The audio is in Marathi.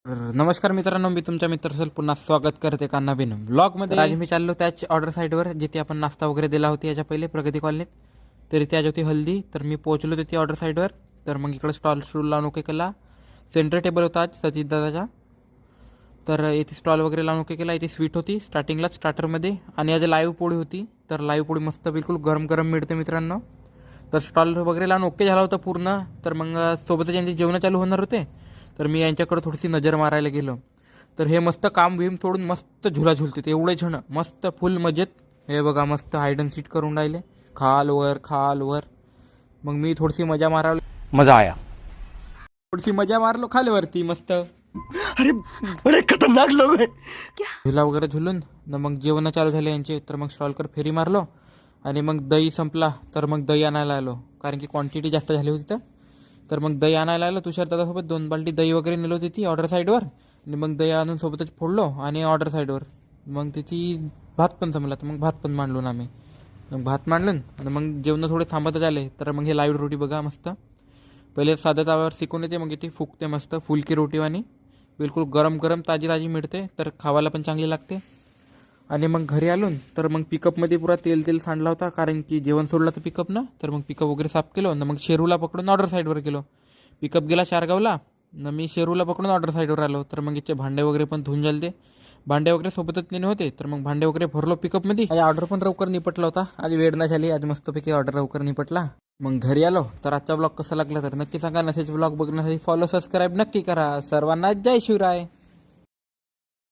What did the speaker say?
नमस्कार मित्रांनो, मी तुमच्या मित्राचं पुन्हा स्वागत करते एका नवीन व्लॉगमध्ये। आज मी चाललो त्याच ऑर्डर साईडवर जिथे आपण नाश्ता वगैरे दिला होती याच्या पहिले प्रगती कॉलनीत। तरी त्या होती हल्दी, तर मी पोहोचलो तिथे ऑर्डर साईडवर। तर मग इकडे स्टॉल लावून ओके केला। सेंटर टेबल होता आज सचित दादाचा, तर इथे स्टॉल वगैरे लावून ओके केला। इथे स्वीट होती स्टार्टिंगलाच स्टार्टरमध्ये, आणि आज लाईव्ह पोळी होती। तर लाईव्ह पोळी मस्त बिलकुल गरम गरम मिळते मित्रांनो। तर स्टॉल वगैरे लावून ओके झाला होता पूर्ण। तर मग सोबतच यांचे जेवण चालू होणार होते, तर मी यांच्याकडे थोडीशी नजर मारायला गेलो। तर हे मस्त काम भीम सोडून मस्त झुला झुलते एवढे जण, मस्त फुल मजेत। हे बघा मस्त हाईड अँड सीट करून राहिले, खाल वर। मग मी थोडीशी मजा मारायला, मजा आया। थोडीशी मजा मारलो खालवरती मस्त। अरे बड़े खतरनाक लोग हैं। झुला वगैरे झुलून मग जेवण चालू झाले यांचे। तर मग स्टॉलकर फेरी मारलो, आणि मग दही संपला तर मग दही आणायला आलो, कारण की क्वांटिटी जास्त झाली होती। तर मग दही आणायला आलो तुषार दादासोबत। 2 बाल्टी दही वगैरे नेलो तिथे ऑर्डर साईडवर, आणि मग दही आणून सोबतच फोडलो आणि ऑर्डर साईडवर। मग तिथे भात पण जमला, तर मग भात पण मांडलो ना आम्ही। मग भात मांडलं आणि मग जेवण थोडे थांबतच आले। तर मग हे लाईव्ह रोटी बघा मस्त, पहिले साध्या ताव्यावर शिकून येते, मग इथे फुगते मस्त फुलकी रोटीवानी, बिलकुल गरम गरम ताजी ताजी मिळते। तर खावायला पण चांगली लागते। आणि मग घरी आलून तर मग पिकअपमध्ये पुरा तेल सांडला होता, कारण की जेवण सोडलं तर पिकअप ना। तर मग पिकअप वगैरे साफ केलं ना, मग शेरूला पकडून ऑर्डर साईडवर गेलो। पिकअप गेला शारगावला ना, मी शेरूला पकडून ऑर्डर साईडवर आलो। तर मग इथे भांडे वगैरे पण धुवून झालते, भांडे वगैरे सोबतच नेणे होते। तर मग भांडे वगैरे भरलो पिकअपमध्ये। आज ऑर्डर पण लवकर निपटला होता, आज वेळ नाही झाली, आज मस्तपैकी ऑर्डर लवकर निपटला। मग घरी आलो। तर आजचा ब्लॉग कसा लागला तर नक्की सांगा। नसेच ब्लॉग बघण्यासाठी फॉलो सबस्क्राईब नक्की करा। सर्वांना जय शिवराय।